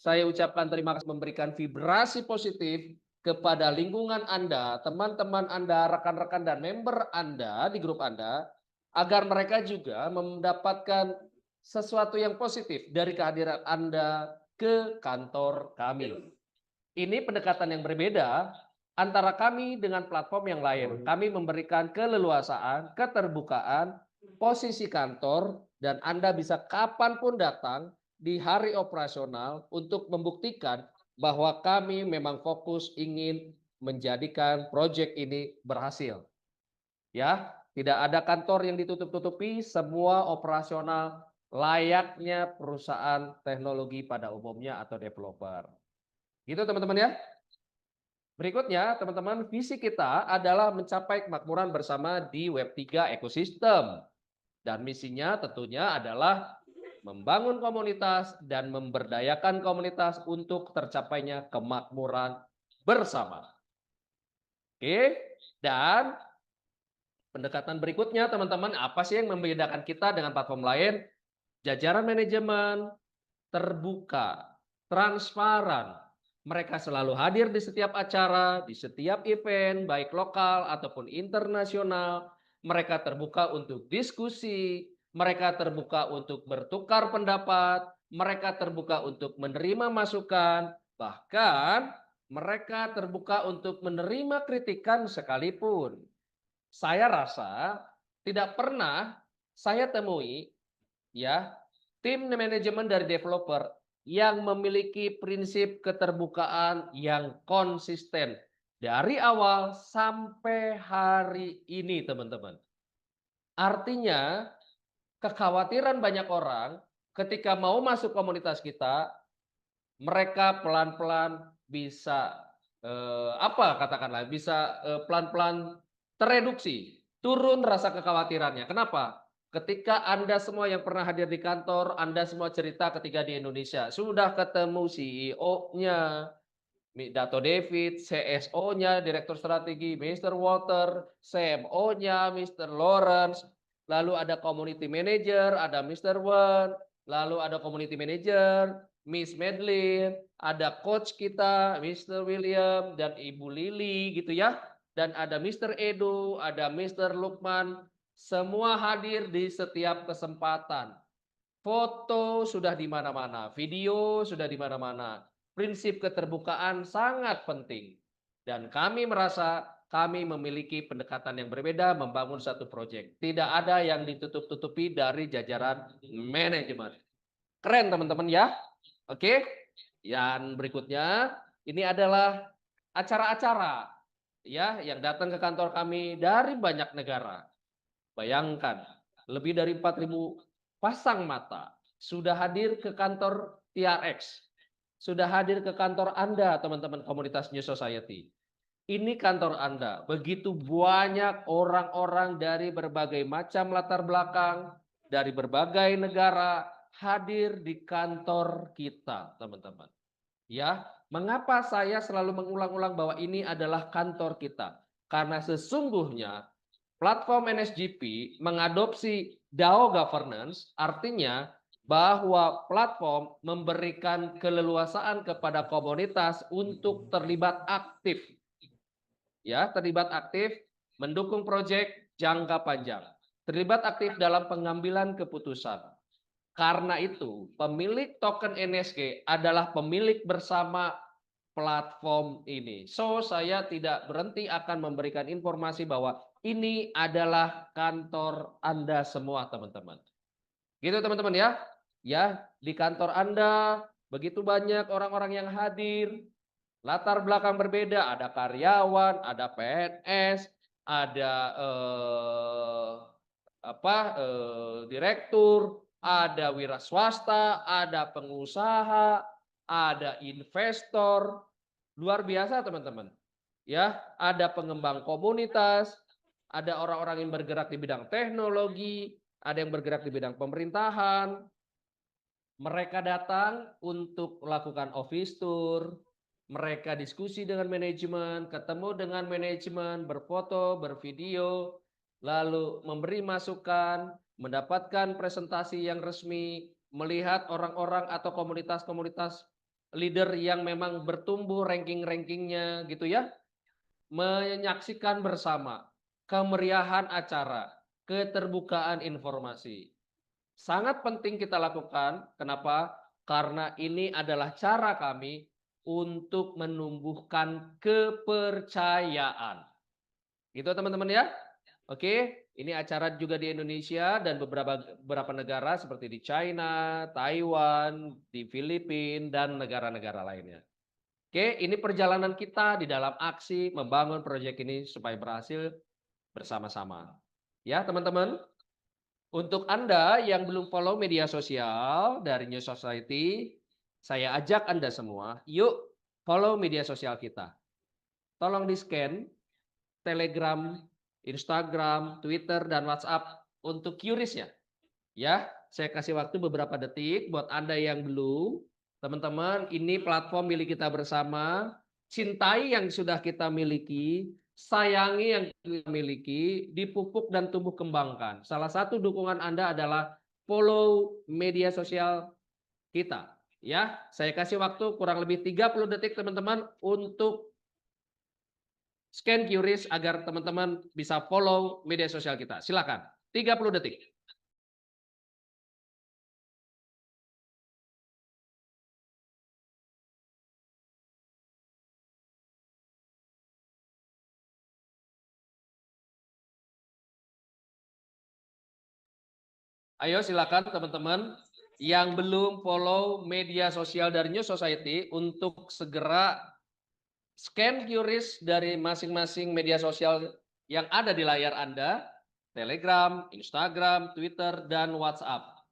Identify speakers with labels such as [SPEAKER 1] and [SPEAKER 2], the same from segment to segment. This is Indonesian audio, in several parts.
[SPEAKER 1] saya ucapkan terima kasih memberikan vibrasi positif kepada lingkungan Anda, teman-teman Anda, rekan-rekan dan member Anda di grup Anda, agar mereka juga mendapatkan sesuatu yang positif dari kehadiran Anda ke kantor kami. Ini pendekatan yang berbeda antara kami dengan platform yang lain. Kami memberikan keleluasaan, keterbukaan, posisi kantor, dan Anda bisa kapanpun datang di hari operasional untuk membuktikan bahwa kami memang fokus ingin menjadikan proyek ini berhasil. Ya, tidak ada kantor yang ditutup-tutupi, semua operasional layaknya perusahaan teknologi pada umumnya atau developer. Gitu teman-teman ya. Berikutnya, teman-teman, visi kita adalah mencapai kemakmuran bersama di Web3 ekosistem. Dan misinya tentunya adalah membangun komunitas dan memberdayakan komunitas untuk tercapainya kemakmuran bersama. Oke, dan pendekatan berikutnya, teman-teman, apa sih yang membedakan kita dengan platform lain? Jajaran manajemen terbuka, transparan. Mereka selalu hadir di setiap acara, di setiap event, baik lokal ataupun internasional. Mereka terbuka untuk diskusi, mereka terbuka untuk bertukar pendapat, mereka terbuka untuk menerima masukan, bahkan mereka terbuka untuk menerima kritikan sekalipun. Saya rasa tidak pernah saya temui ya tim manajemen dari developer yang memiliki prinsip keterbukaan yang konsisten dari awal sampai hari ini, teman-teman. Artinya, kekhawatiran banyak orang ketika mau masuk komunitas kita, mereka pelan-pelan bisa apa katakanlah bisa pelan-pelan tereduksi, turun rasa kekhawatirannya. Kenapa? Ketika Anda semua yang pernah hadir di kantor, Anda semua cerita ketika di Indonesia, sudah ketemu CEO-nya, Dato David, CSO-nya, Direktur Strategi, Mr. Walter, CMO-nya, Mr. Lawrence, lalu ada Community Manager, ada Mr. Wan, lalu ada Community Manager, Miss Madeline, ada coach kita, Mr. William, dan Ibu Lily gitu ya. Dan ada Mr. Edo, ada Mr. Lukman, semua hadir di setiap kesempatan. Foto sudah di mana-mana, video sudah di mana-mana. Prinsip keterbukaan sangat penting. Dan kami merasa kami memiliki pendekatan yang berbeda membangun satu proyek. Tidak ada yang ditutup-tutupi dari jajaran manajemen. Keren teman-teman ya. Oke. Yang berikutnya ini adalah acara-acara ya yang datang ke kantor kami dari banyak negara. Bayangkan, lebih dari 4.000 pasang mata sudah hadir ke kantor TRX, sudah hadir ke kantor Anda, teman-teman komunitas New Society. Ini kantor Anda, begitu banyak orang-orang dari berbagai macam latar belakang, dari berbagai negara hadir di kantor kita, teman-teman. Ya, mengapa saya selalu mengulang-ulang bahwa ini adalah kantor kita? Karena sesungguhnya platform NSGP mengadopsi DAO governance, artinya bahwa platform memberikan keleluasaan kepada komunitas untuk terlibat aktif. Ya, terlibat aktif mendukung proyek jangka panjang. Terlibat aktif dalam pengambilan keputusan. Karena itu, pemilik token NSG adalah pemilik bersama platform ini. So, saya tidak berhenti akan memberikan informasi bahwa ini adalah kantor Anda semua, teman-teman. Gitu, teman-teman ya. Ya, di kantor Anda begitu banyak orang-orang yang hadir, latar belakang berbeda, ada karyawan, ada PNS, ada direktur, ada wira swasta, ada pengusaha, ada investor, luar biasa teman-teman. Ya, ada pengembang komunitas, ada orang-orang yang bergerak di bidang teknologi, ada yang bergerak di bidang pemerintahan. Mereka datang untuk melakukan office tour, mereka diskusi dengan manajemen, ketemu dengan manajemen, berfoto, bervideo, lalu memberi masukan, mendapatkan presentasi yang resmi, melihat orang-orang atau komunitas-komunitas leader yang memang bertumbuh ranking-rankingnya gitu ya, menyaksikan bersama kemeriahan acara, keterbukaan informasi. Sangat penting kita lakukan. Kenapa? Karena ini adalah cara kami untuk menumbuhkan kepercayaan. Gitu teman-teman ya. Oke, ini acara juga di Indonesia dan beberapa negara seperti di China, Taiwan, di Filipina dan negara-negara lainnya. Oke, ini perjalanan kita di dalam aksi membangun proyek ini supaya berhasil bersama-sama. Ya, teman-teman. Untuk Anda yang belum follow media sosial dari New Society, saya ajak Anda semua, yuk follow media sosial kita. Tolong di-scan Telegram, Instagram, Twitter, dan WhatsApp untuk QRIS-nya. Ya, saya kasih waktu beberapa detik buat Anda yang belum. Teman-teman, ini platform milik kita bersama. Cintai yang sudah kita miliki, sayangi yang kita miliki, dipupuk dan tumbuh kembangkan. Salah satu dukungan Anda adalah follow media sosial kita. Ya, saya kasih waktu kurang lebih 30 detik teman-teman untuk scan QRIS agar teman-teman bisa follow media sosial kita. Silakan. 30 detik. Ayo silakan teman-teman yang belum follow media sosial dari New Society untuk segera scan QRIS dari masing-masing media sosial yang ada di layar Anda, Telegram, Instagram, Twitter, dan WhatsApp.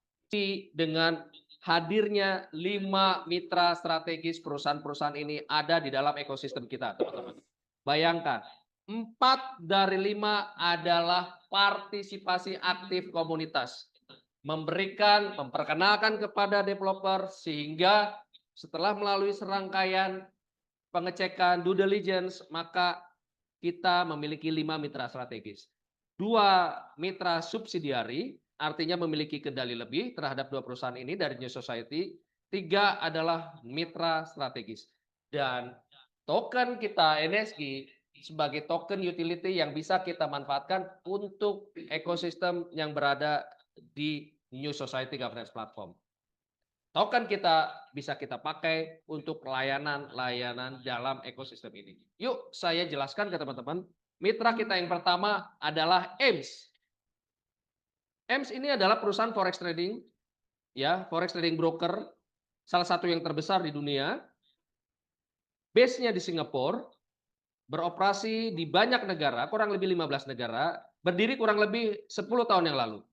[SPEAKER 1] Dengan hadirnya 5 mitra strategis perusahaan-perusahaan ini ada di dalam ekosistem kita, teman-teman. Bayangkan, 4 dari 5 adalah partisipasi aktif komunitas. Memperkenalkan kepada developer sehingga setelah melalui serangkaian pengecekan due diligence, maka kita memiliki 5 mitra strategis. 2 mitra subsidiari, artinya memiliki kendali lebih terhadap 2 perusahaan ini dari New Society. 3 adalah mitra strategis. Dan token kita NSG sebagai token utility yang bisa kita manfaatkan untuk ekosistem yang berada di New Society Governance Platform. Token kita bisa kita pakai untuk layanan-layanan dalam ekosistem ini. Yuk saya jelaskan ke teman-teman. Mitra kita yang pertama adalah EMS. EMS ini adalah perusahaan forex trading, ya, forex trading broker, salah satu yang terbesar di dunia. Base-nya di Singapura, beroperasi di banyak negara, kurang lebih 15 negara, berdiri kurang lebih 10 tahun yang lalu,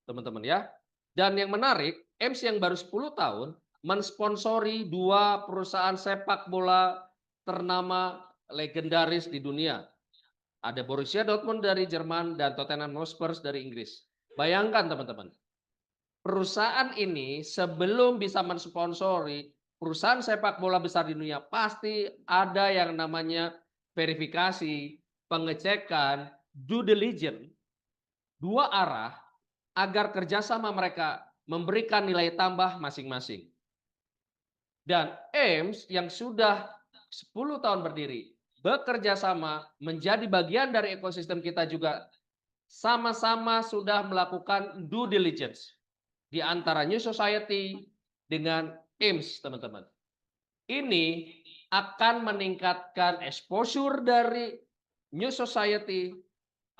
[SPEAKER 1] teman-teman ya. Dan yang menarik, EMS yang baru 10 tahun mensponsori 2 perusahaan sepak bola ternama legendaris di dunia. Ada Borussia Dortmund dari Jerman dan Tottenham Hotspur dari Inggris. Bayangkan teman-teman, perusahaan ini sebelum bisa mensponsori perusahaan sepak bola besar di dunia, pasti ada yang namanya verifikasi, pengecekan, due diligence, 2 arah agar kerjasama mereka memberikan nilai tambah masing-masing. Dan EMS yang sudah 10 tahun berdiri, bekerja sama menjadi bagian dari ekosistem kita juga sama-sama sudah melakukan due diligence di antara New Society dengan EMS, teman-teman. Ini akan meningkatkan exposure dari New Society,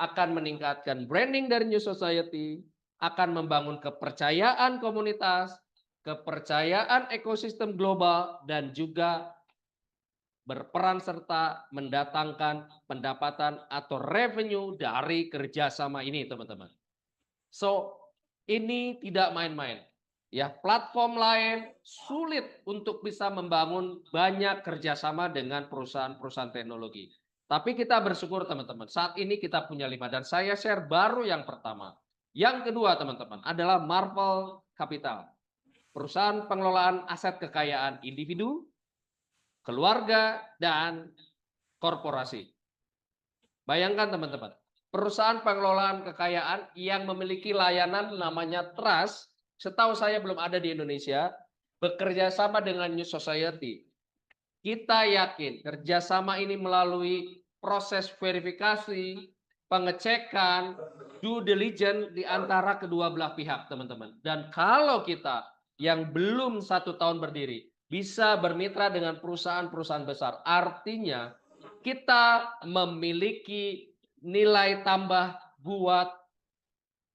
[SPEAKER 1] akan meningkatkan branding dari New Society, akan membangun kepercayaan komunitas, kepercayaan ekosistem global, dan juga berperan serta mendatangkan pendapatan atau revenue dari kerjasama ini, teman-teman. So, ini tidak main-main. Ya, platform lain sulit untuk bisa membangun banyak kerjasama dengan perusahaan-perusahaan teknologi. Tapi kita bersyukur teman-teman, saat ini kita punya 5 dan saya share baru yang pertama. Yang kedua teman-teman adalah Marvel Capital. Perusahaan pengelolaan aset kekayaan individu, keluarga, dan korporasi. Bayangkan teman-teman, perusahaan pengelolaan kekayaan yang memiliki layanan namanya trust, setahu saya belum ada di Indonesia, bekerja sama dengan New Society. Kita yakin kerjasama ini melalui proses verifikasi, pengecekan, due diligence di antara kedua belah pihak, teman-teman. Dan kalau kita yang belum 1 tahun berdiri bisa bermitra dengan perusahaan-perusahaan besar, artinya kita memiliki nilai tambah buat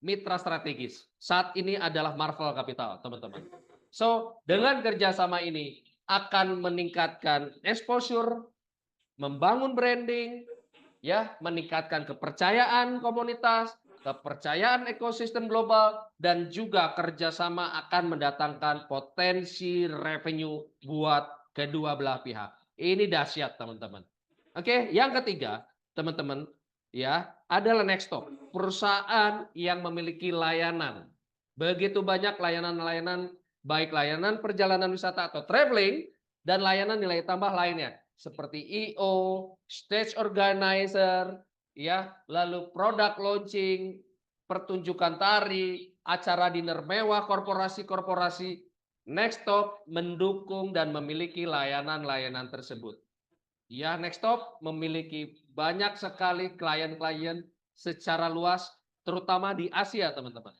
[SPEAKER 1] mitra strategis. Saat ini adalah Marvel Capital, teman-teman. So, dengan kerjasama ini akan meningkatkan exposure, membangun branding, ya, meningkatkan kepercayaan komunitas, kepercayaan ekosistem global, dan juga kerjasama akan mendatangkan potensi revenue buat kedua belah pihak. Ini dahsyat, teman-teman. Oke, yang ketiga, teman-teman, ya, adalah Nextop, perusahaan yang memiliki layanan. Begitu banyak layanan-layanan, baik layanan perjalanan wisata atau traveling, dan layanan nilai tambah lainnya seperti EO, stage organizer, ya, lalu product launching, pertunjukan tari, acara dinner mewah korporasi-korporasi. Nextop mendukung dan memiliki layanan-layanan tersebut. Ya, Nextop memiliki banyak sekali klien-klien secara luas, terutama di Asia, teman-teman.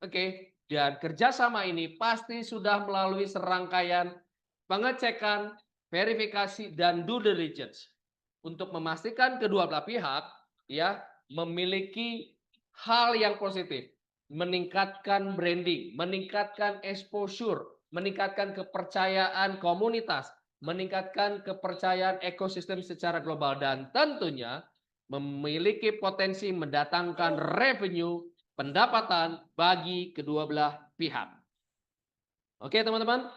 [SPEAKER 1] Oke, dan kerjasama ini pasti sudah melalui serangkaian pengecekan, verifikasi, dan due diligence untuk memastikan kedua belah pihak ya memiliki hal yang positif, meningkatkan branding, meningkatkan exposure, meningkatkan kepercayaan komunitas, meningkatkan kepercayaan ekosistem secara global, dan tentunya memiliki potensi mendatangkan revenue, pendapatan bagi kedua belah pihak. Oke, teman-teman.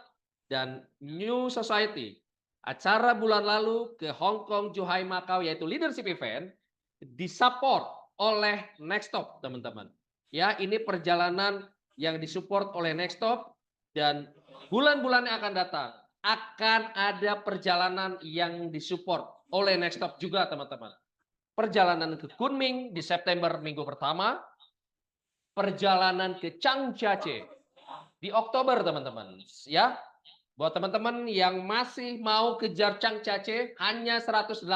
[SPEAKER 1] Dan New Society, acara bulan lalu ke Hong Kong, Zhuhai, Macau, yaitu leadership event, disupport oleh Nextop, teman-teman. Ya, ini perjalanan yang disupport oleh Nextop, dan bulan-bulan yang akan datang akan ada perjalanan yang disupport oleh Nextop juga, teman-teman. Perjalanan ke Kunming di September minggu pertama, perjalanan ke Changjiajie di Oktober, teman-teman. Ya, buat teman-teman yang masih mau kejar Changjiajie, hanya 180.000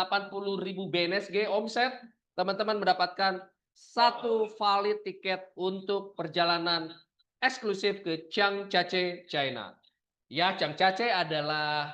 [SPEAKER 1] BNSG omset, teman-teman mendapatkan 1 valid tiket untuk perjalanan eksklusif ke Changjiajie, China. Ya, Changjiajie adalah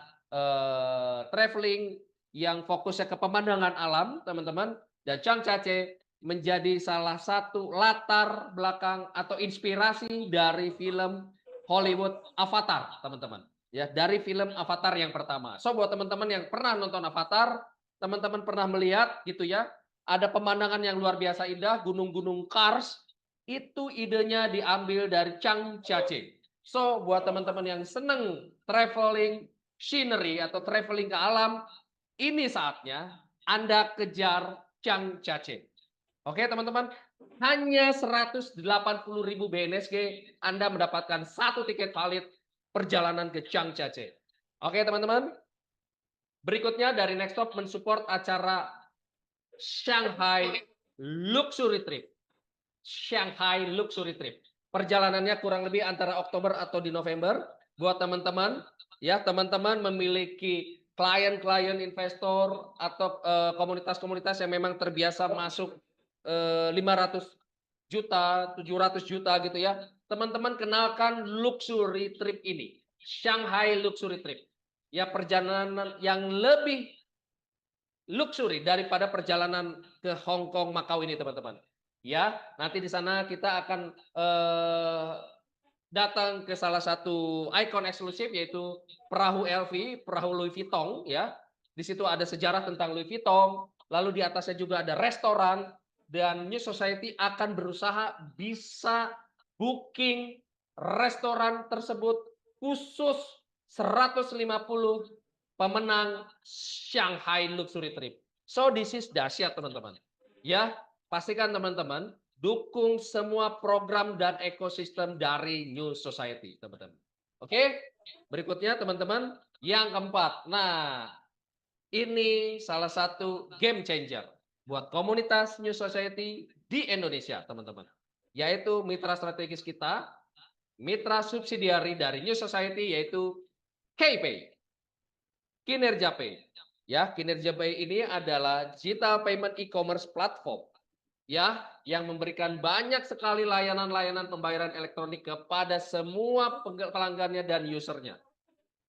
[SPEAKER 1] traveling yang fokusnya ke pemandangan alam, teman-teman. Dan Changjiajie menjadi salah satu latar belakang atau inspirasi dari film Hollywood Avatar, teman-teman. Ya, dari film Avatar yang pertama. So, buat teman-teman yang pernah nonton Avatar, teman-teman pernah melihat gitu ya, ada pemandangan yang luar biasa indah, gunung-gunung Kars, itu idenya diambil dari Changjiajie. So, buat teman-teman yang senang traveling scenery atau traveling ke alam, ini saatnya Anda kejar Changjiajie. Oke, teman-teman, hanya 180.000 BNSG Anda mendapatkan 1 tiket valid perjalanan ke Changjiajie. Oke, teman-teman. Berikutnya dari Nextop mensupport acara Shanghai Luxury Trip. Shanghai Luxury Trip. Perjalanannya kurang lebih antara Oktober atau di November. Buat teman-teman, ya, teman-teman memiliki klien-klien investor atau komunitas-komunitas yang memang terbiasa masuk 500 juta, 700 juta gitu ya. Teman-teman kenalkan luxury trip ini. Shanghai Luxury Trip. Ya, perjalanan yang lebih luxury daripada perjalanan ke Hong Kong, Macau ini, teman-teman. Ya, nanti di sana kita akan datang ke salah satu ikon eksklusif yaitu perahu LV, perahu Louis Vuitton ya. Di situ ada sejarah tentang Louis Vuitton, lalu di atasnya juga ada restoran, dan New Society akan berusaha bisa booking restoran tersebut khusus 150 pemenang Shanghai Luxury Trip. So this is dahsyat, teman-teman. Ya, pastikan teman-teman dukung semua program dan ekosistem dari New Society, teman-teman. Oke, berikutnya teman-teman, yang keempat. Nah, ini salah satu game changer buat komunitas New Society di Indonesia, teman-teman. Yaitu mitra strategis kita, mitra subsidiari dari New Society yaitu KPay. Kinerja Pay. Ya, Kinerja Pay ini adalah digital payment e-commerce platform ya yang memberikan banyak sekali layanan-layanan pembayaran elektronik kepada semua pelanggannya dan usernya.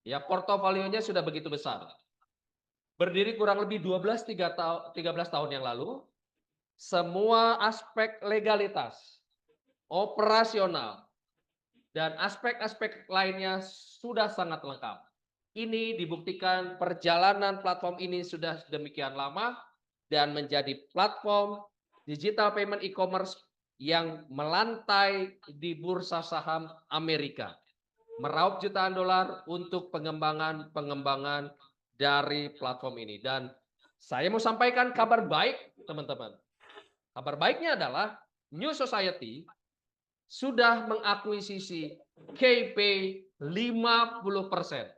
[SPEAKER 1] Ya, portofolionya sudah begitu besar. Berdiri kurang lebih 13 tahun yang lalu, semua aspek legalitas, operasional, dan aspek-aspek lainnya sudah sangat lengkap. Ini dibuktikan perjalanan platform ini sudah demikian lama dan menjadi platform digital payment e-commerce yang melantai di bursa saham Amerika. Meraup jutaan dolar untuk pengembangan dari platform ini. Dan saya mau sampaikan kabar baik, teman-teman. Kabar baiknya adalah New Society sudah mengakuisisi KPay 50%.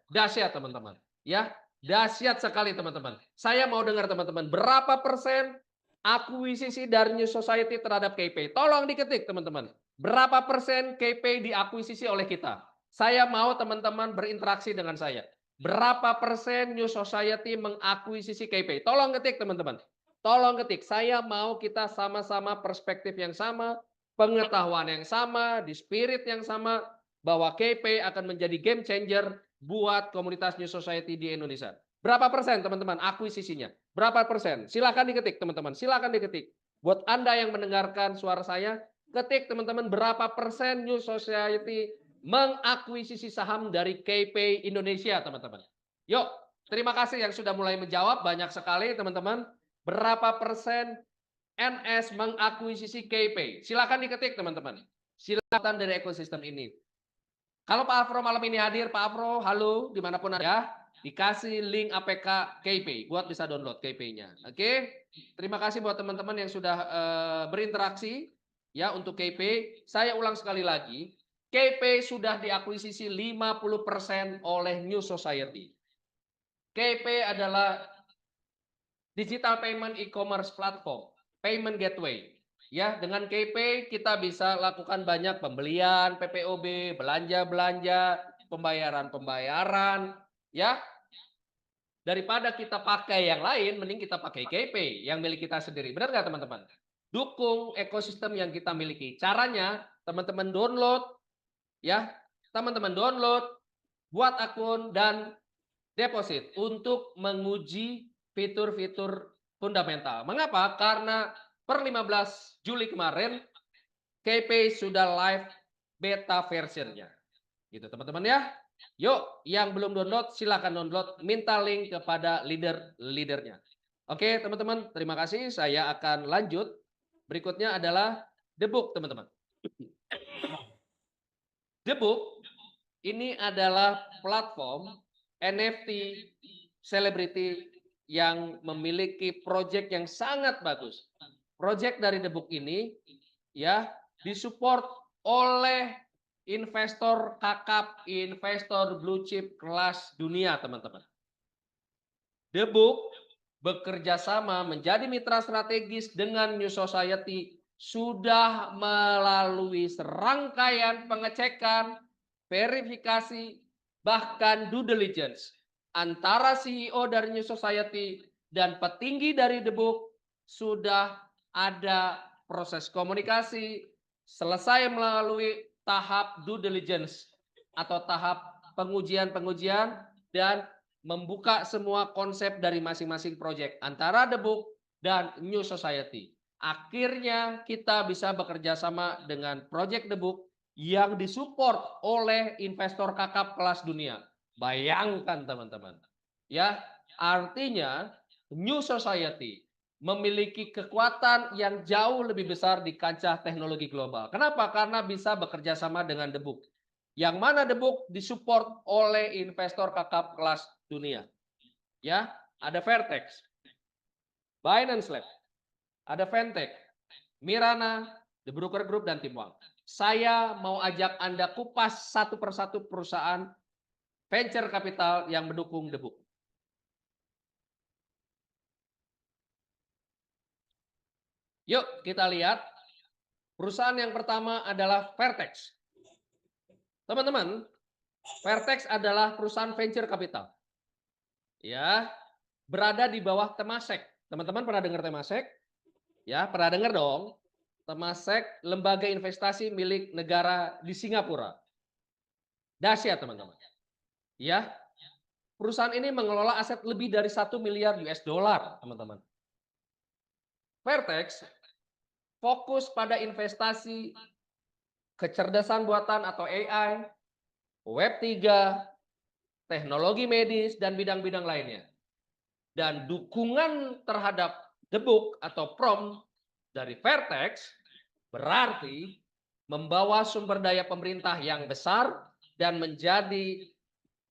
[SPEAKER 1] Dahsyat teman-teman. Ya, dahsyat sekali teman-teman. Saya mau dengar teman-teman, berapa persen akuisisi dari New Society terhadap KPay? Tolong diketik teman-teman. Berapa persen KPay diakuisisi oleh kita? Saya mau teman-teman berinteraksi dengan saya. Berapa persen New Society mengakuisisi KPay? Tolong ketik teman-teman. Tolong ketik. Saya mau kita sama-sama perspektif yang sama, pengetahuan yang sama, di spirit yang sama, bahwa KPay akan menjadi game changer buat komunitas New Society di Indonesia. Berapa persen teman-teman akuisisinya? Berapa persen? Silakan diketik teman-teman, silakan diketik. Buat Anda yang mendengarkan suara saya, ketik teman-teman berapa persen New Society mengakuisisi saham dari KPay Indonesia teman-teman. Yuk, terima kasih yang sudah mulai menjawab, banyak sekali teman-teman. Berapa persen NS mengakuisisi KPay? Silakan diketik teman-teman. Silakan dari ekosistem ini. Kalau Pak Afro malam ini hadir, Pak Afro, halo, dimanapun ada, dikasih link APK KPay, buat bisa download KPay-nya. Oke, terima kasih buat teman-teman yang sudah berinteraksi ya untuk KPay. Saya ulang sekali lagi, KPay sudah diakuisisi 50% oleh New Society. KPay adalah digital payment e-commerce platform, payment gateway. Ya, dengan KPay kita bisa lakukan banyak pembelian, PPOB, belanja-belanja, pembayaran-pembayaran, ya. Daripada kita pakai yang lain, mending kita pakai KPay yang milik kita sendiri. Benar nggak teman-teman? Dukung ekosistem yang kita miliki. Caranya teman-teman download, ya, teman-teman download, buat akun dan deposit untuk menguji fitur-fitur fundamental. Mengapa? Karena per 15 Juli kemarin KPay sudah live beta versionnya. Gitu teman-teman ya. Yuk, yang belum download silakan download, minta link kepada leader-leadernya. Oke, teman-teman, terima kasih. Saya akan lanjut. Berikutnya adalah The Book, teman-teman. The Book ini adalah platform NFT selebriti yang memiliki proyek yang sangat bagus. Proyek dari The Book ini ya disupport oleh investor kakap, investor blue chip kelas dunia, teman-teman. The Book bekerja sama menjadi mitra strategis dengan New Society sudah melalui serangkaian pengecekan, verifikasi, bahkan due diligence antara CEO dari New Society dan petinggi dari The Book. Sudah ada proses komunikasi, selesai melalui tahap due diligence atau tahap pengujian-pengujian dan membuka semua konsep dari masing-masing proyek antara The Book dan New Society. Akhirnya kita bisa bekerja sama dengan proyek The Book yang disupport oleh investor kakap kelas dunia. Bayangkan teman-teman. Ya, artinya New Society memiliki kekuatan yang jauh lebih besar di kancah teknologi global. Kenapa? Karena bisa bekerja sama dengan The Book. Yang mana The Book disupport oleh investor kakap kelas dunia. Ya, ada Vertex, Binance Lab, ada Fintech, Mirana, The Broker Group, dan Timwang. Saya mau ajak Anda kupas satu persatu perusahaan venture capital yang mendukung The Book. Yuk kita lihat. Perusahaan yang pertama adalah Vertex. Teman-teman, Vertex adalah perusahaan venture capital. Ya, berada di bawah Temasek. Teman-teman pernah dengar Temasek? Ya, pernah dengar dong. Temasek, lembaga investasi milik negara di Singapura. Dahsyat, teman-teman. Ya, perusahaan ini mengelola aset lebih dari 1 miliar US dollar, teman-teman. Vertex fokus pada investasi kecerdasan buatan atau AI, Web3, teknologi medis, dan bidang-bidang lainnya. Dan dukungan terhadap the book atau prompt dari Vertex berarti membawa sumber daya pemerintah yang besar dan menjadi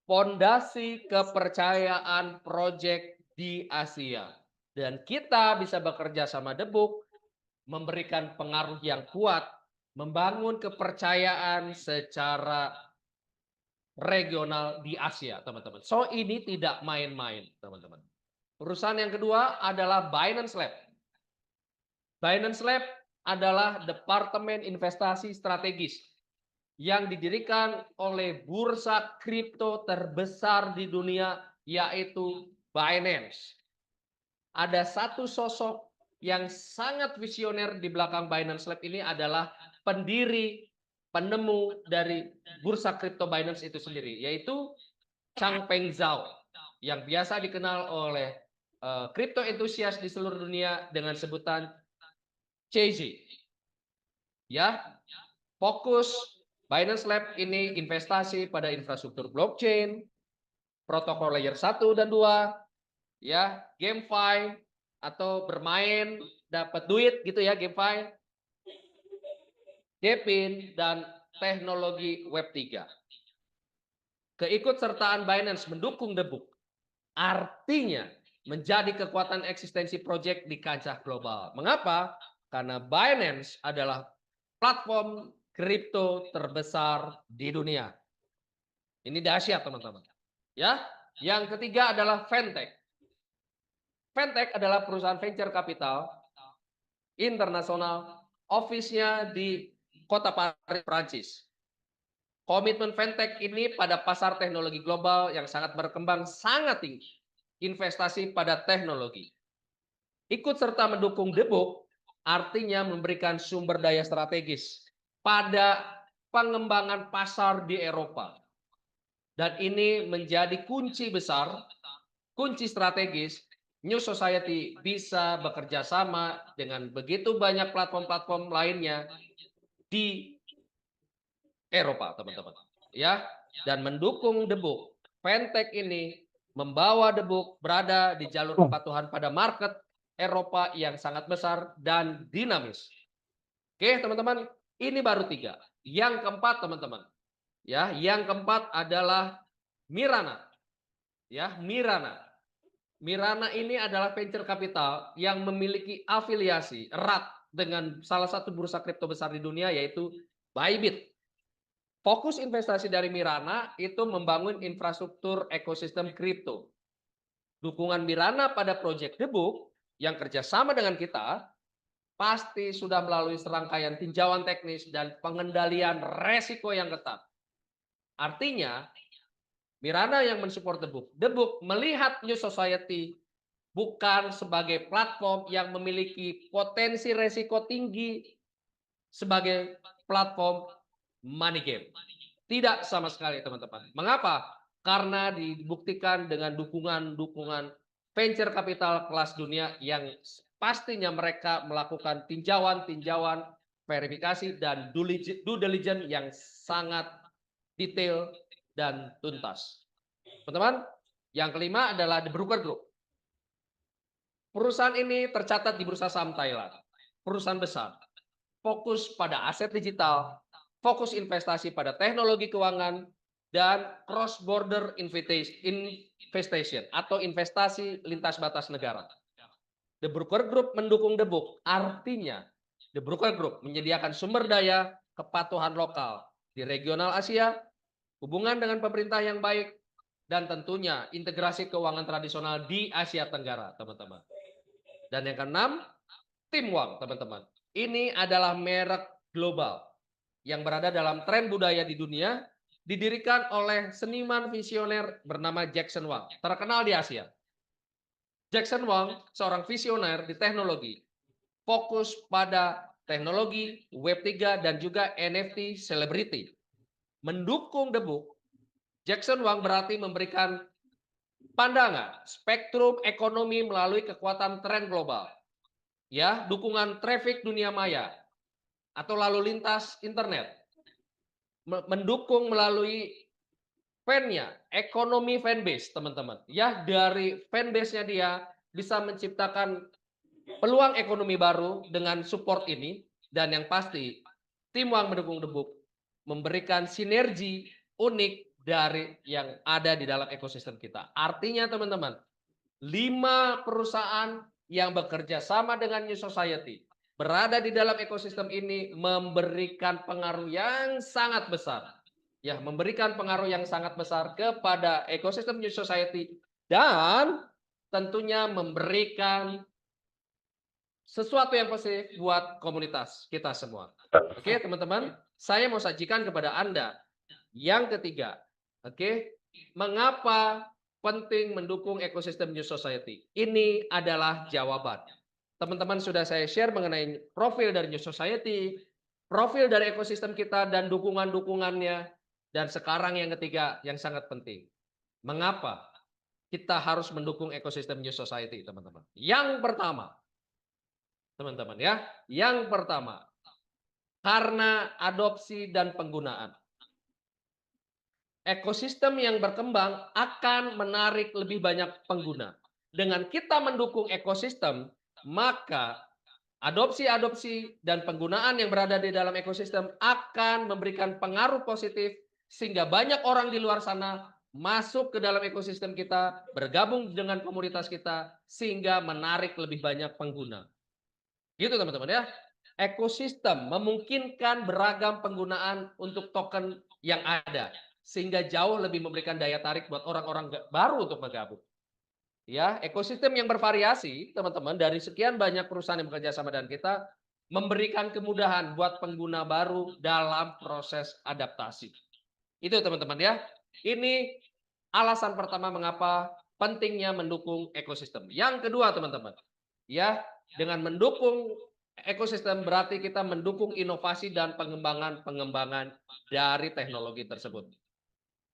[SPEAKER 1] fondasi kepercayaan proyek di Asia. Dan kita bisa bekerja sama The Book, memberikan pengaruh yang kuat, membangun kepercayaan secara regional di Asia, teman-teman. So ini tidak main-main, teman-teman. Perusahaan yang kedua adalah Binance Lab. Binance Lab adalah departemen investasi strategis yang didirikan oleh bursa kripto terbesar di dunia, yaitu Binance. Ada satu sosok yang sangat visioner di belakang Binance Lab ini adalah pendiri, penemu dari bursa kripto Binance itu sendiri, yaitu Changpeng Zhao, yang biasa dikenal oleh kripto entusias di seluruh dunia dengan sebutan CZ. Ya, fokus Binance Lab ini investasi pada infrastruktur blockchain, protokol layer 1 dan 2, ya, GameFi atau bermain dapat duit gitu ya, GameFi, DePIN, dan teknologi Web3. Keikutsertaan Binance mendukung The Book artinya menjadi kekuatan eksistensi proyek di kancah global. Mengapa? Karena Binance adalah platform kripto terbesar di dunia. Ini dahsyat, teman-teman. Ya, yang ketiga adalah Fintech. Fintech adalah perusahaan venture capital internasional, office-nya di kota Paris, Prancis. Komitmen Fintech ini pada pasar teknologi global yang sangat berkembang sangat tinggi. Investasi pada teknologi. Ikut serta mendukung The Book artinya memberikan sumber daya strategis pada pengembangan pasar di Eropa. Dan ini menjadi kunci besar, kunci strategis, New Society bisa bekerja sama dengan begitu banyak platform-platform lainnya di Eropa, teman-teman. Ya, dan mendukung The Book. Fintech ini membawa The Book berada di jalur kepatuhan pada market Eropa yang sangat besar dan dinamis. Oke, teman-teman, ini baru 3. Yang keempat, teman-teman. Ya, yang keempat adalah Mirana. Ya, Mirana. Mirana ini adalah venture capital yang memiliki afiliasi erat dengan salah satu bursa kripto besar di dunia, yaitu Bybit. Fokus investasi dari Mirana itu membangun infrastruktur ekosistem kripto. Dukungan Mirana pada proyek The Book yang kerjasama dengan kita pasti sudah melalui serangkaian tinjauan teknis dan pengendalian resiko yang ketat. Artinya, Mirana yang mensupport The Book melihat New Society bukan sebagai platform yang memiliki potensi resiko tinggi sebagai platform money game. Tidak sama sekali, teman-teman. Mengapa? Karena dibuktikan dengan dukungan venture capital kelas dunia yang pastinya mereka melakukan tinjauan, verifikasi, dan due diligence yang sangat detail dan tuntas. Teman-teman, yang kelima adalah The Broker Group. Perusahaan ini tercatat di Bursa Saham Thailand. Perusahaan besar. Fokus pada aset digital, fokus investasi pada teknologi keuangan, dan cross border investation atau investasi lintas batas negara. The Broker Group mendukung The Book, artinya The Broker Group menyediakan sumber daya kepatuhan lokal di regional Asia, hubungan dengan pemerintah yang baik, dan tentunya integrasi keuangan tradisional di Asia Tenggara, teman-teman. Dan yang keenam, Teamwork, teman-teman. Ini adalah merek global yang berada dalam tren budaya di dunia didirikan oleh seniman visioner bernama Jackson Wang, terkenal di Asia. Jackson Wang, seorang visioner di teknologi, fokus pada teknologi, Web3, dan juga NFT selebriti. Mendukung The Book, Jackson Wang berarti memberikan pandangan spektrum ekonomi melalui kekuatan tren global. Ya, dukungan traffic dunia maya atau lalu lintas internet. Mendukung melalui fan-nya, ekonomi fanbase, teman-teman. Ya, dari fanbase-nya dia bisa menciptakan peluang ekonomi baru dengan support ini. Dan yang pasti, tim Wang mendukung The Book memberikan sinergi unik dari yang ada di dalam ekosistem kita. Artinya teman-teman, 5 perusahaan yang bekerja sama dengan New Society berada di dalam ekosistem ini memberikan pengaruh yang sangat besar. Ya, memberikan pengaruh yang sangat besar kepada ekosistem New Society dan tentunya memberikan sesuatu yang positif buat komunitas kita semua. Oke, teman-teman, saya mau sajikan kepada Anda yang ketiga. Oke, mengapa penting mendukung ekosistem New Society? Ini adalah jawaban. Teman-teman sudah saya share mengenai profil dari New Society, profil dari ekosistem kita dan dukungan-dukungannya. Dan sekarang yang ketiga yang sangat penting. Mengapa kita harus mendukung ekosistem New Society, teman-teman? Yang pertama, teman-teman ya, yang pertama, karena adopsi dan penggunaan. Ekosistem yang berkembang akan menarik lebih banyak pengguna. Dengan kita mendukung ekosistem, maka adopsi-adopsi dan penggunaan yang berada di dalam ekosistem akan memberikan pengaruh positif sehingga banyak orang di luar sana masuk ke dalam ekosistem kita, bergabung dengan komunitas kita sehingga menarik lebih banyak pengguna. Gitu teman-teman ya. Ekosistem memungkinkan beragam penggunaan untuk token yang ada sehingga jauh lebih memberikan daya tarik buat orang-orang baru untuk bergabung. Ya, ekosistem yang bervariasi, teman-teman, dari sekian banyak perusahaan yang bekerja sama dengan kita, memberikan kemudahan buat pengguna baru dalam proses adaptasi. Itu teman-teman ya. Ini alasan pertama mengapa pentingnya mendukung ekosistem. Yang kedua teman-teman, ya, dengan mendukung ekosistem berarti kita mendukung inovasi dan pengembangan dari teknologi tersebut.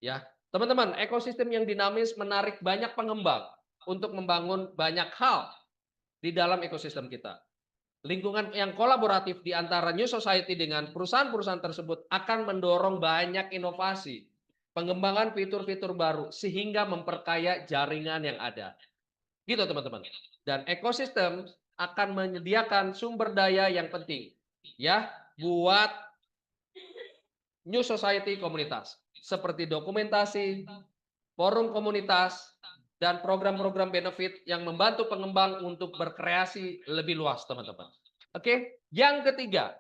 [SPEAKER 1] Ya, teman-teman, ekosistem yang dinamis menarik banyak pengembang untuk membangun banyak hal di dalam ekosistem kita. Lingkungan yang kolaboratif di antara New Society dengan perusahaan-perusahaan tersebut akan mendorong banyak inovasi, pengembangan fitur-fitur baru sehingga memperkaya jaringan yang ada. Gitu teman-teman. Dan ekosistem akan menyediakan sumber daya yang penting ya buat New Society komunitas seperti dokumentasi, forum komunitas, dan program-program benefit yang membantu pengembang untuk berkreasi lebih luas, teman-teman. Oke, yang ketiga,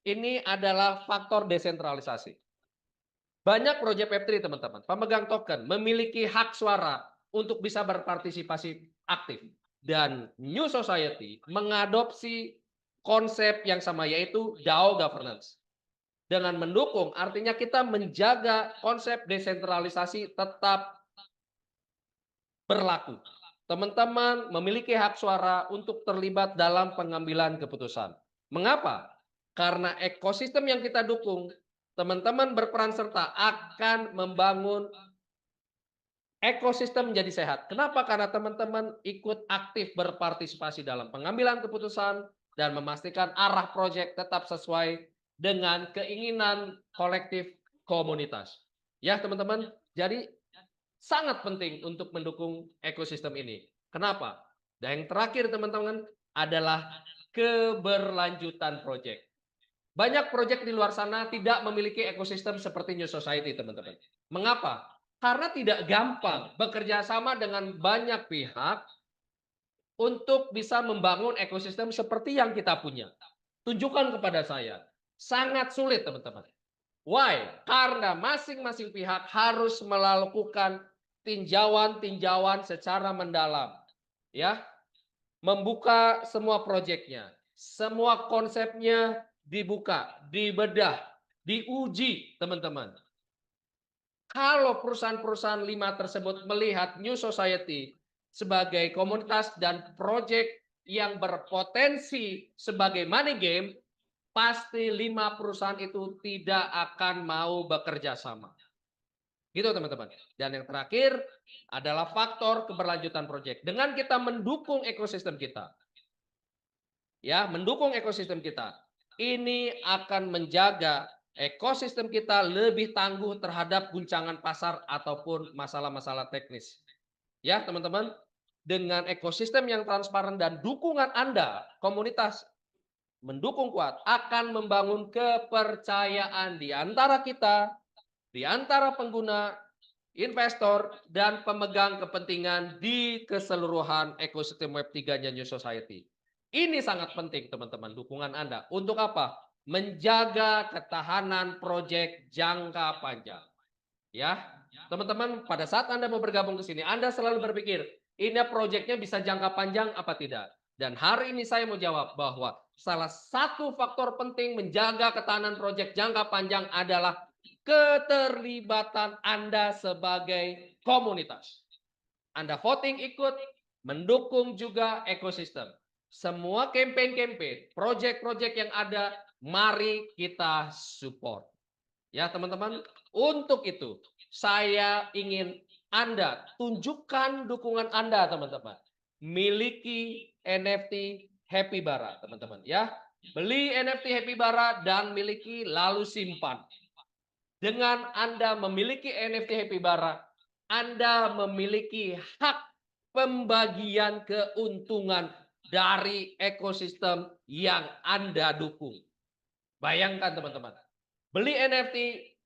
[SPEAKER 1] ini adalah faktor desentralisasi. Banyak proyek Web3, teman-teman, pemegang token memiliki hak suara untuk bisa berpartisipasi aktif. Dan New Society mengadopsi konsep yang sama, yaitu DAO governance. Dengan mendukung, artinya kita menjaga konsep desentralisasi tetap berlaku. Teman-teman memiliki hak suara untuk terlibat dalam pengambilan keputusan. Mengapa? Karena ekosistem yang kita dukung, teman-teman berperan serta akan membangun ekosistem menjadi sehat. Kenapa? Karena teman-teman ikut aktif berpartisipasi dalam pengambilan keputusan dan memastikan arah proyek tetap sesuai dengan keinginan kolektif komunitas. Ya, teman-teman. Jadi sangat penting untuk mendukung ekosistem ini. Kenapa? Dan yang terakhir teman-teman adalah keberlanjutan proyek. Banyak proyek di luar sana tidak memiliki ekosistem seperti New Society, teman-teman. Mengapa? Karena tidak gampang bekerja sama dengan banyak pihak untuk bisa membangun ekosistem seperti yang kita punya. Tunjukkan kepada saya. Sangat sulit, teman-teman. Why? Karena masing-masing pihak harus melakukan tinjauan-tinjauan secara mendalam. Ya, membuka semua proyeknya. Semua konsepnya dibuka, dibedah, diuji, teman-teman. Kalau perusahaan-perusahaan 5 tersebut melihat New Society sebagai komunitas dan proyek yang berpotensi sebagai money game, pasti 5 perusahaan itu tidak akan mau bekerja sama. Gitu teman-teman. Dan yang terakhir adalah faktor keberlanjutan proyek. Dengan kita mendukung ekosistem kita, ya, mendukung ekosistem kita, ini akan menjaga ekosistem kita lebih tangguh terhadap guncangan pasar ataupun masalah-masalah teknis. Ya, teman-teman, dengan ekosistem yang transparan dan dukungan Anda, komunitas mendukung kuat, akan membangun kepercayaan di antara kita, di antara pengguna, investor, dan pemegang kepentingan di keseluruhan ekosistem Web3-nya New Society. Ini sangat penting teman-teman, dukungan Anda. Untuk apa? Menjaga ketahanan proyek jangka panjang. Ya, teman-teman, pada saat Anda mau bergabung ke sini, Anda selalu berpikir, ini proyeknya bisa jangka panjang apa tidak? Dan hari ini saya mau jawab bahwa salah satu faktor penting menjaga ketahanan proyek jangka panjang adalah keterlibatan Anda sebagai komunitas. Anda voting ikut, mendukung juga ekosistem. Semua campaign-campaign, proyek-proyek yang ada, mari kita support. Ya teman-teman, untuk itu saya ingin Anda tunjukkan dukungan Anda teman-teman. Miliki NFT Happy Bara teman-teman ya. Beli NFT Happy Bara dan miliki lalu simpan. Dengan Anda memiliki NFT Happy Bara, Anda memiliki hak pembagian keuntungan dari ekosistem yang Anda dukung. Bayangkan teman-teman, beli NFT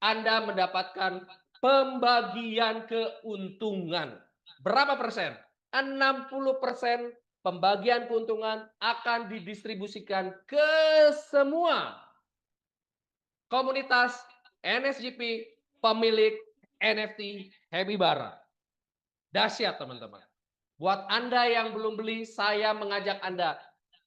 [SPEAKER 1] Anda mendapatkan pembagian keuntungan. Berapa persen? 60% pembagian keuntungan akan didistribusikan ke semua komunitas NSGP pemilik NFT Happy Bara. Dahsyat teman-teman. Buat Anda yang belum beli, saya mengajak Anda,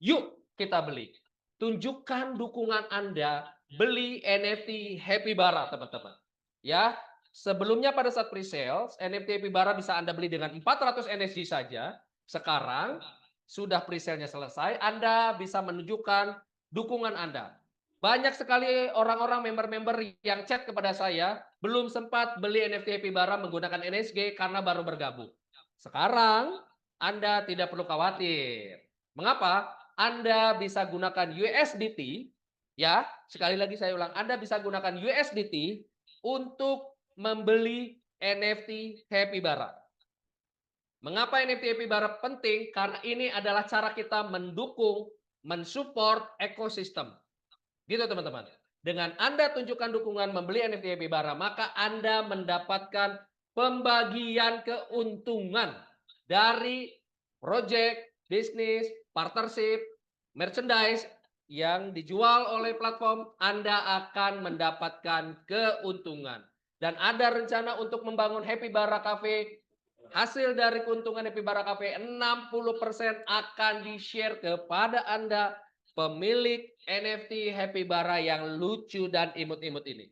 [SPEAKER 1] yuk kita beli. Tunjukkan dukungan Anda beli NFT Happy Bara teman-teman. Ya, sebelumnya pada saat pre-sale, NFT Happy Bara bisa Anda beli dengan 400 NSG saja. Sekarang sudah pre-sale-nya selesai, Anda bisa menunjukkan dukungan Anda. Banyak sekali orang-orang member-member yang chat kepada saya, belum sempat beli NFT Happy Bara menggunakan NSG karena baru bergabung. Sekarang Anda tidak perlu khawatir. Mengapa? Anda bisa gunakan USDT, ya, sekali lagi saya ulang, Anda bisa gunakan USDT untuk membeli NFT Happy Bara. Mengapa NFT Happy Bara penting? Karena ini adalah cara kita mendukung, mensupport ekosistem. Gitu teman-teman. Dengan Anda tunjukkan dukungan membeli NFT Happy Bara, maka Anda mendapatkan pembagian keuntungan dari project, bisnis, partnership, merchandise yang dijual oleh platform. Anda akan mendapatkan keuntungan. Dan ada rencana untuk membangun Happy Bara Cafe. Hasil dari keuntungan Happy Bara Cafe 60% akan di-share kepada Anda pemilik NFT Happy Bara yang lucu dan imut-imut ini.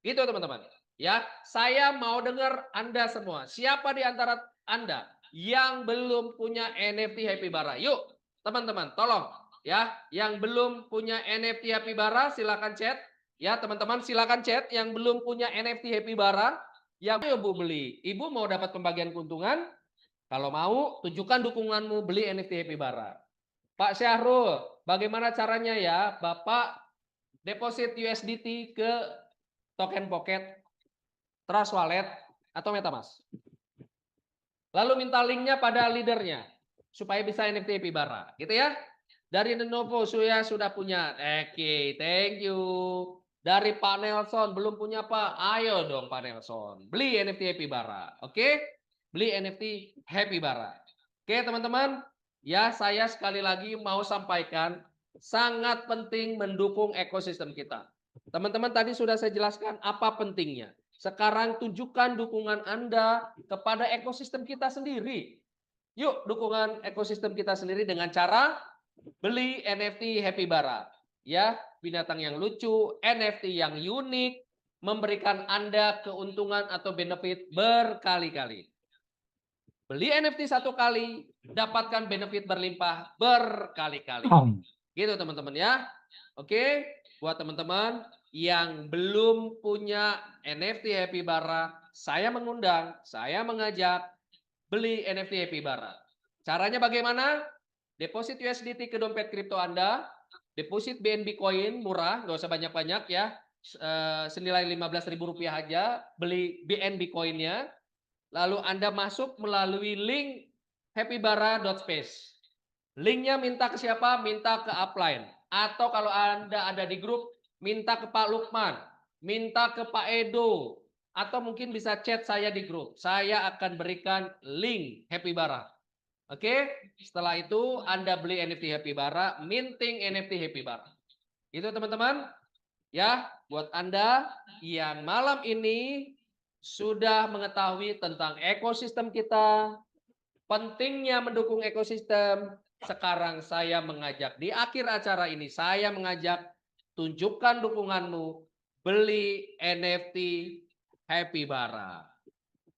[SPEAKER 1] Gitu teman-teman. Ya, saya mau dengar Anda semua. Siapa di antara Anda yang belum punya NFT Happy Bara? Yuk, teman-teman, tolong ya, yang belum punya NFT Happy Bara silakan chat. Ya, teman-teman silakan chat yang belum punya NFT Happy Bara. Yang mau Bu beli? Ibu mau dapat pembagian keuntungan? Kalau mau, tunjukkan dukunganmu beli NFT Happy Bara. Pak Syahrul, bagaimana caranya ya Bapak deposit USDT ke token pocket, Trust Wallet, atau MetaMask? Lalu minta linknya pada leadernya supaya bisa NFT Happy Bara, gitu ya. Dari Lenovo saya sudah punya. Oke, thank you. Dari Pak Nelson belum punya Pak. Ayo dong Pak Nelson, beli NFT Happy Bara. Oke? Beli NFT Happy Bara. Oke, teman-teman. Ya, saya sekali lagi mau sampaikan sangat penting mendukung ekosistem kita. Teman-teman tadi sudah saya jelaskan apa pentingnya. Sekarang tunjukkan dukungan Anda kepada ekosistem kita sendiri. Yuk, dukungan ekosistem kita sendiri dengan cara beli NFT Happy Bara. Ya, binatang yang lucu, NFT yang unik, memberikan Anda keuntungan atau benefit berkali-kali. Beli NFT satu kali, dapatkan benefit berlimpah berkali-kali. Gitu teman-teman ya. Oke, buat teman-teman yang belum punya NFT Happy Bara, saya mengundang, saya mengajak beli NFT Happy Bara. Caranya bagaimana? Deposit USDT ke dompet kripto Anda, deposit BNB Coin murah, nggak usah banyak-banyak ya, senilai Rp15.000 aja, beli BNB Coin-nya, lalu Anda masuk melalui link happybara.space. Linknya minta ke siapa? Minta ke upline. Atau kalau Anda ada di grup, minta ke Pak Lukman, minta ke Pak Edo, atau mungkin bisa chat saya di grup. Saya akan berikan link Happy Bara. Oke, setelah itu Anda beli NFT Happy Bara, minting NFT Happy Bara. Itu teman-teman. Ya, buat Anda yang malam ini sudah mengetahui tentang ekosistem kita, pentingnya mendukung ekosistem. Sekarang saya mengajak di akhir acara ini, saya mengajak tunjukkan dukunganmu, beli NFT Happy Bara.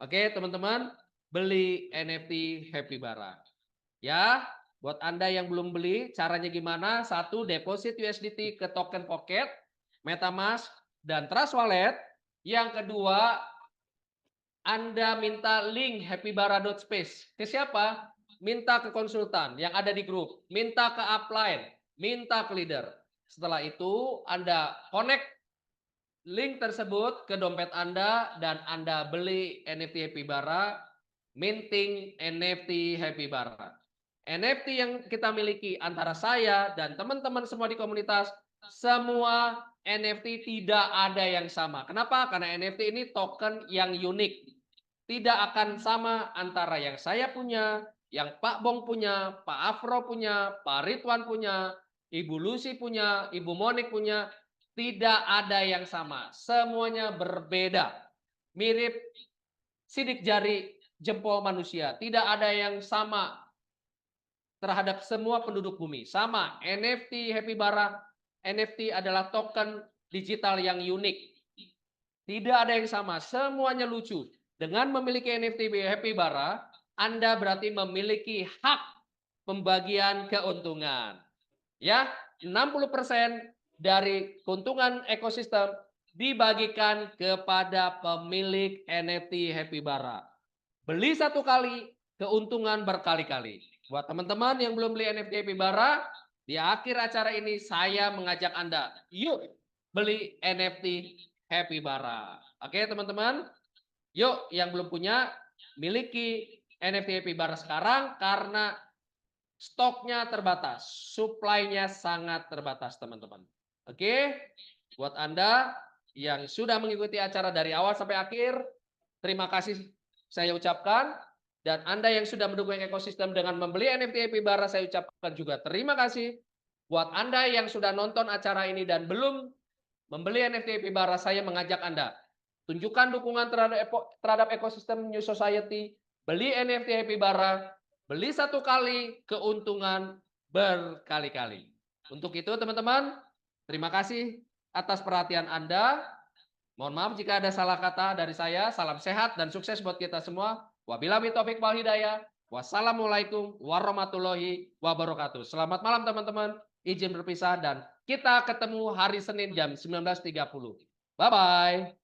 [SPEAKER 1] Oke teman-teman, beli NFT Happy Bara. Ya, buat Anda yang belum beli, caranya gimana? Satu, deposit USDT ke token Pocket, MetaMask, dan Trust Wallet. Yang kedua, Anda minta link happybara.space. Ke siapa? Minta ke konsultan yang ada di grup. Minta ke upline. Minta ke leader. Setelah itu, Anda connect link tersebut ke dompet Anda dan Anda beli NFT Happy Bara, minting NFT Happy Bara. NFT yang kita miliki antara saya dan teman-teman semua di komunitas, semua NFT tidak ada yang sama. Kenapa? Karena NFT ini token yang unik. Tidak akan sama antara yang saya punya, yang Pak Bong punya, Pak Afro punya, Pak Ridwan punya, Ibu Lucy punya, Ibu Monik punya. Tidak ada yang sama. Semuanya berbeda. Mirip sidik jari jempol manusia. Tidak ada yang sama terhadap semua penduduk bumi. Sama, NFT Happy Bara, NFT adalah token digital yang unik. Tidak ada yang sama, semuanya lucu. Dengan memiliki NFT Happy Bara, Anda berarti memiliki hak pembagian keuntungan. Ya, 60% dari keuntungan ekosistem dibagikan kepada pemilik NFT Happy Bara. Beli satu kali, keuntungan berkali-kali. Buat teman-teman yang belum beli NFT Happy Bara, di akhir acara ini saya mengajak Anda, yuk beli NFT Happy Bara. Oke teman-teman, yuk yang belum punya, miliki NFT Happy Bara sekarang karena stoknya terbatas, supply-nya sangat terbatas teman-teman. Oke, buat Anda yang sudah mengikuti acara dari awal sampai akhir, terima kasih saya ucapkan. Dan Anda yang sudah mendukung ekosistem dengan membeli NFT Happy Bara, saya ucapkan juga terima kasih. Buat Anda yang sudah nonton acara ini dan belum membeli NFT Happy Bara, saya mengajak Anda, tunjukkan dukungan terhadap ekosistem New Society, beli NFT Happy Bara, beli satu kali, keuntungan berkali-kali. Untuk itu teman-teman, terima kasih atas perhatian Anda. Mohon maaf jika ada salah kata dari saya. Salam sehat dan sukses buat kita semua. Wabillahi taufiq wal hidayah. Wassalamualaikum warahmatullahi wabarakatuh. Selamat malam teman-teman. Izin berpisah dan kita ketemu hari Senin jam 19.30. Bye-bye.